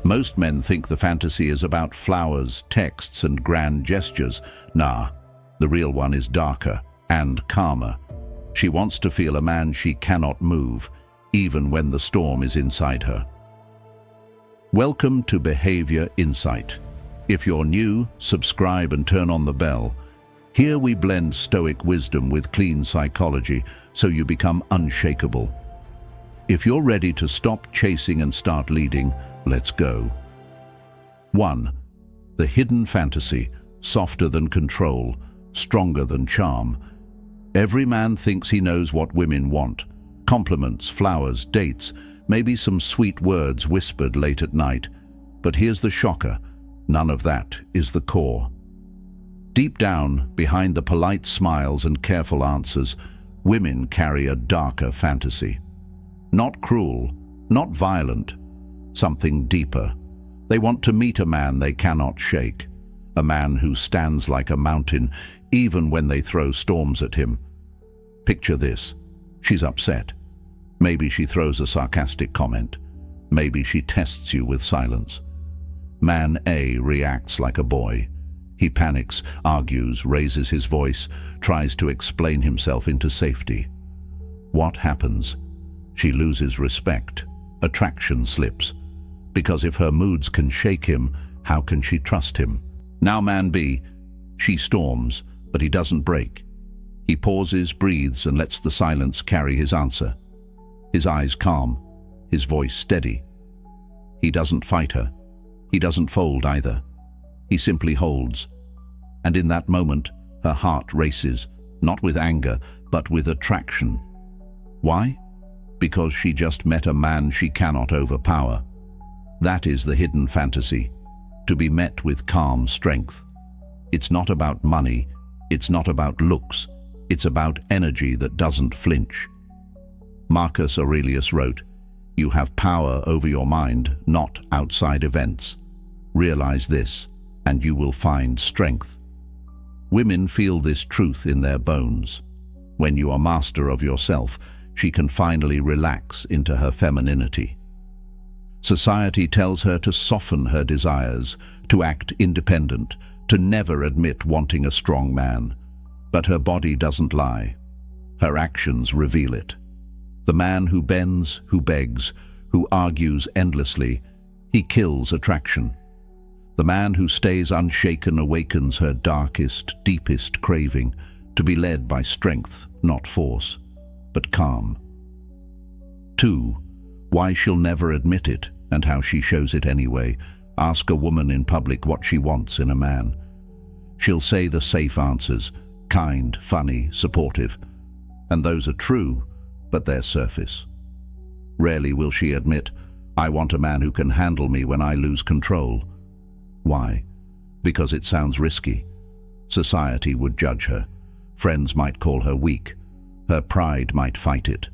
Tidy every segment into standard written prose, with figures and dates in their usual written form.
Most men think the fantasy is about flowers, texts, and grand gestures. Nah, the real one is darker and calmer. She wants to feel a man she cannot move, even when the storm is inside her. Welcome to Behavior Insight. If you're new, subscribe and turn on the bell. Here we blend Stoic wisdom with clean psychology so you become unshakable. If you're ready to stop chasing and start leading, let's go. 1. The hidden fantasy, softer than control, stronger than charm. Every man thinks he knows what women want. Compliments, flowers, dates, maybe some sweet words whispered late at night. But here's the shocker. None of that is the core. Deep down, behind the polite smiles and careful answers, women carry a darker fantasy. Not cruel, not violent, something deeper. They want to meet a man they cannot shake, a man who stands like a mountain even when they throw storms at him. Picture this. She's upset. Maybe she throws a sarcastic comment. Maybe she tests you with silence. Man A reacts like a boy. He panics, argues, raises his voice, tries to explain himself into safety. What happens? She loses respect. Attraction slips. Because if her moods can shake him, how can she trust him? Now man B. She storms, but he doesn't break. He pauses, breathes, and lets the silence carry his answer. His eyes calm, his voice steady. He doesn't fight her. He doesn't fold either. He simply holds. And in that moment, her heart races, not with anger, but with attraction. Why? Because she just met a man she cannot overpower. That is the hidden fantasy, to be met with calm strength. It's not about money, it's not about looks, it's about energy that doesn't flinch. Marcus Aurelius wrote, "You have power over your mind, not outside events. Realize this, and you will find strength." Women feel this truth in their bones. When you are master of yourself, she can finally relax into her femininity. Society tells her to soften her desires, to act independent, to never admit wanting a strong man. But her body doesn't lie. Her actions reveal it. The man who bends, who begs, who argues endlessly, he kills attraction. The man who stays unshaken awakens her darkest, deepest craving, to be led by strength, not force, but calm. 2. Why she'll never admit it, and how she shows it anyway. Ask a woman in public what she wants in a man. She'll say the safe answers, kind, funny, supportive. And those are true, but they're surface. Rarely will she admit, "I want a man who can handle me when I lose control." Why? Because it sounds risky. Society would judge her. Friends might call her weak. Her pride might fight it.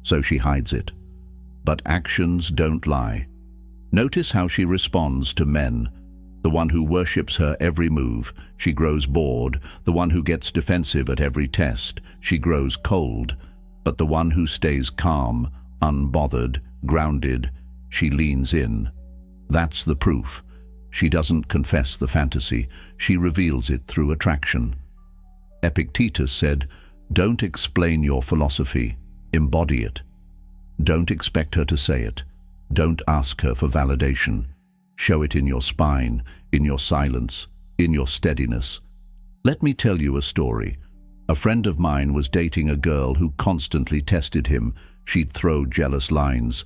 So she hides it. But actions don't lie. Notice how she responds to men. The one who worships her every move, she grows bored. The one who gets defensive at every test, she grows cold. But the one who stays calm, unbothered, grounded, she leans in. That's the proof. She doesn't confess the fantasy, she reveals it through attraction. Epictetus said, "Don't explain your philosophy, embody it." Don't expect her to say it. Don't ask her for validation. Show it in your spine, in your silence, in your steadiness. Let me tell you a story. A friend of mine was dating a girl who constantly tested him. She'd throw jealous lines.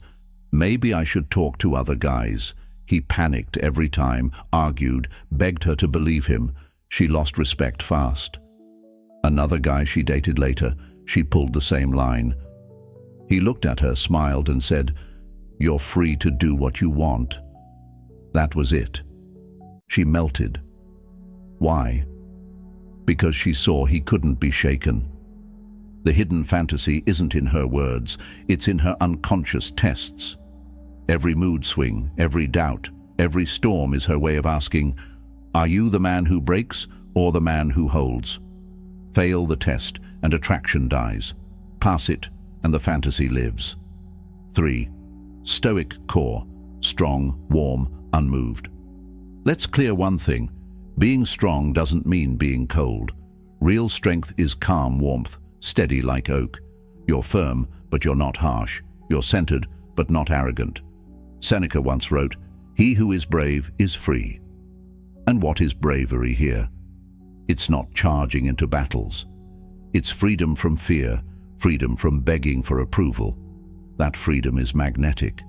"Maybe I should talk to other guys." He panicked every time, argued, begged her to believe him. She lost respect fast. Another guy she dated later, she pulled the same line. He looked at her, smiled, and said, "You're free to do what you want." That was it. She melted. Why? Because she saw he couldn't be shaken. The hidden fantasy isn't in her words, it's in her unconscious tests. Every mood swing, every doubt, every storm is her way of asking, are you the man who breaks or the man who holds? Fail the test and attraction dies. Pass it and the fantasy lives. 3. Stoic core, strong, warm, unmoved. Let's clear one thing. Being strong doesn't mean being cold. Real strength is calm warmth, steady like oak. You're firm, but you're not harsh. You're centered, but not arrogant. Seneca once wrote, "He who is brave is free." And what is bravery here? It's not charging into battles. It's freedom from fear, freedom from begging for approval. That freedom is magnetic.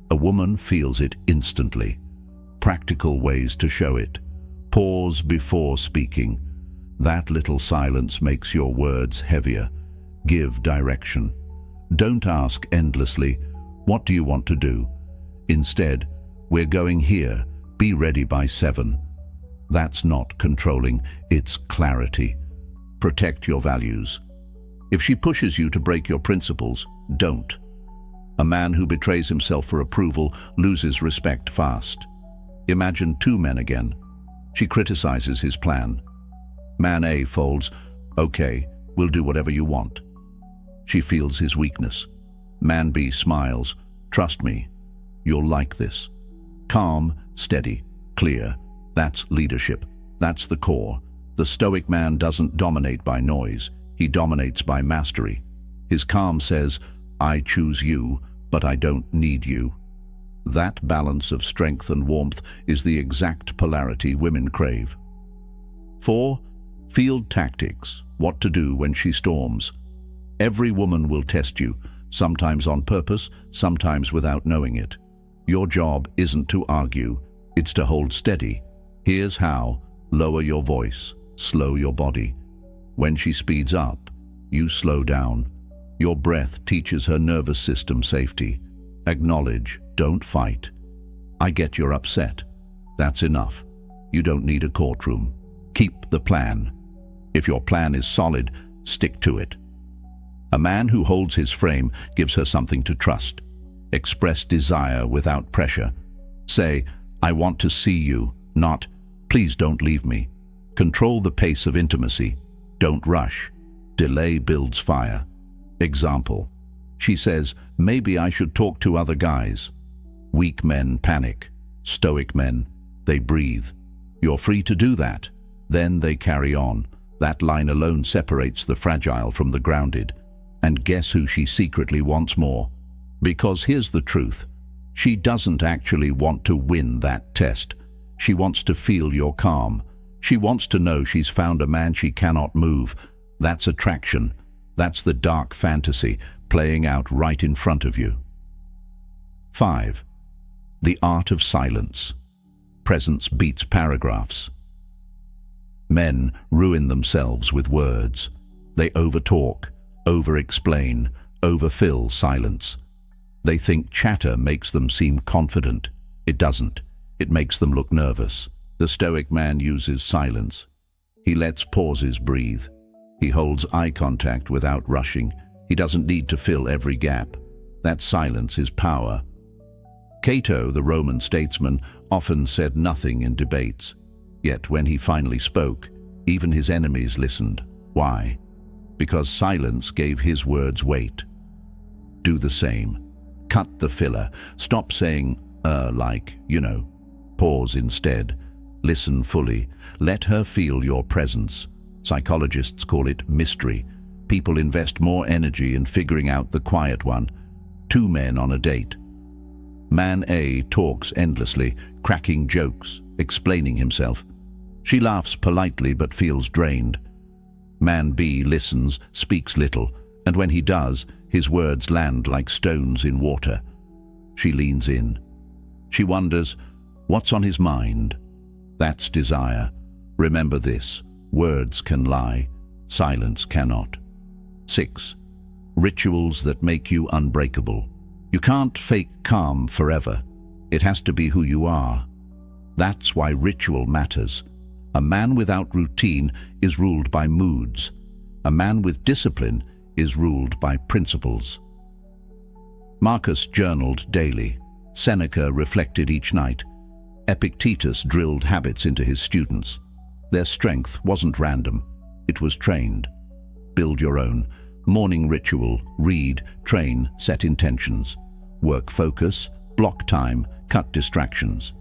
A woman feels it instantly. Practical ways to show it. Pause before speaking. That little silence makes your words heavier. Give direction. Don't ask endlessly, "What do you want to do?" Instead, "We're going here. Be ready by 7. That's not controlling, it's clarity. Protect your values. If she pushes you to break your principles, don't. A man who betrays himself for approval loses respect fast. Imagine 2 men again. She criticizes his plan. Man A folds, "Okay, we'll do whatever you want." She feels his weakness. Man B smiles, "Trust me, you'll like this." Calm, steady, clear. That's leadership. That's the core. The Stoic man doesn't dominate by noise. He dominates by mastery. His calm says, "I choose you, but I don't need you." That balance of strength and warmth is the exact polarity women crave. 4. Field tactics. What to do when she storms. Every woman will test you, sometimes on purpose, sometimes without knowing it. Your job isn't to argue, it's to hold steady. Here's how. Lower your voice, slow your body. When she speeds up, you slow down. Your breath teaches her nervous system safety. Acknowledge, don't fight. "I get you're upset." That's enough. You don't need a courtroom. Keep the plan. If your plan is solid, stick to it. A man who holds his frame gives her something to trust. Express desire without pressure. Say, "I want to see you," not, "Please don't leave me." Control the pace of intimacy. Don't rush. Delay builds fire. Example. She says, "Maybe I should talk to other guys." Weak men panic. Stoic men, they breathe. You're free to do that. Then they carry on. That line alone separates the fragile from the grounded. And guess who she secretly wants more? Because here's the truth. She doesn't actually want to win that test. She wants to feel your calm. She wants to know she's found a man she cannot move. That's attraction. That's the dark fantasy playing out right in front of you. 5. The art of silence. Presence beats paragraphs. Men ruin themselves with words. They overtalk, over-explain, overfill silence. They think chatter makes them seem confident. It doesn't. It makes them look nervous. The Stoic man uses silence. He lets pauses breathe. He holds eye contact without rushing. He doesn't need to fill every gap. That silence is power. Cato, the Roman statesman, often said nothing in debates. Yet when he finally spoke, even his enemies listened. Why? Because silence gave his words weight. Do the same. Cut the filler. Stop saying, like, you know. Pause instead. Listen fully. Let her feel your presence. Psychologists call it mystery. People invest more energy in figuring out the quiet one. 2 men on a date. Man A talks endlessly, cracking jokes, explaining himself. She laughs politely but feels drained. Man B listens, speaks little, and when he does, his words land like stones in water. She leans in. She wonders, what's on his mind? That's desire. Remember this, words can lie, silence cannot. 6. Rituals that make you unbreakable. You can't fake calm forever. It has to be who you are. That's why ritual matters. A man without routine is ruled by moods. A man with discipline is ruled by principles. Marcus journaled daily. Seneca reflected each night. Epictetus drilled habits into his students. Their strength wasn't random. It was trained. Build your own. Morning ritual, read, train, set intentions. Work focus, block time, cut distractions.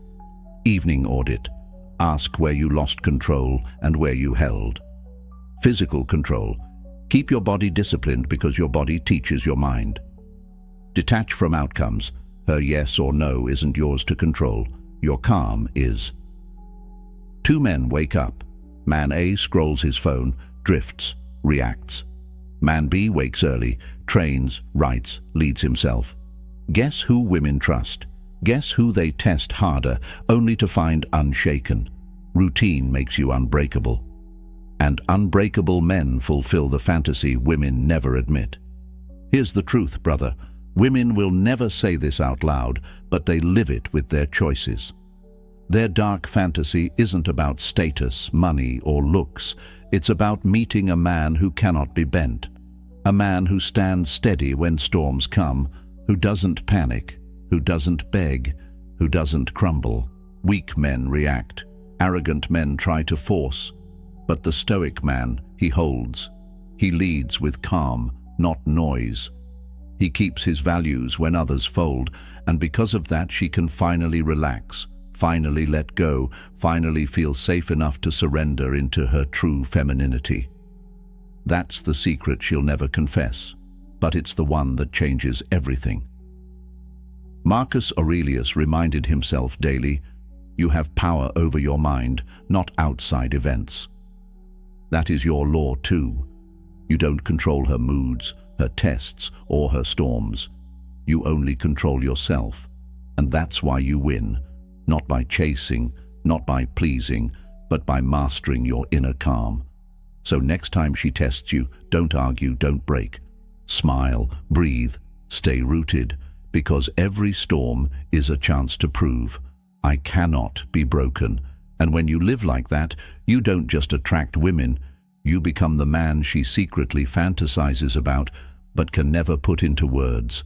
Evening audit. Ask where you lost control and where you held. Physical control. Keep your body disciplined because your body teaches your mind. Detach from outcomes. Her yes or no isn't yours to control. Your calm is. Two men wake up. Man A scrolls his phone, drifts, reacts. Man B wakes early, trains, writes, leads himself. Guess who women trust? Guess who they test harder, only to find unshaken? Routine makes you unbreakable. And unbreakable men fulfill the fantasy women never admit. Here's the truth, brother. Women will never say this out loud, but they live it with their choices. Their dark fantasy isn't about status, money, or looks. It's about meeting a man who cannot be bent. A man who stands steady when storms come, who doesn't panic, who doesn't beg, who doesn't crumble. Weak men react. Arrogant men try to force. But the Stoic man, he holds. He leads with calm, not noise. He keeps his values when others fold, and because of that she can finally relax, finally let go, finally feel safe enough to surrender into her true femininity. That's the secret she'll never confess, but it's the one that changes everything. Marcus Aurelius reminded himself daily, you have power over your mind, not outside events. That is your law too. You don't control her moods, her tests, or her storms. You only control yourself, and that's why you win, not by chasing, not by pleasing, but by mastering your inner calm. So next time she tests you, don't argue, don't break. Smile, breathe, stay rooted, because every storm is a chance to prove, I cannot be broken. And when you live like that, you don't just attract women, you become the man she secretly fantasizes about, but can never put into words.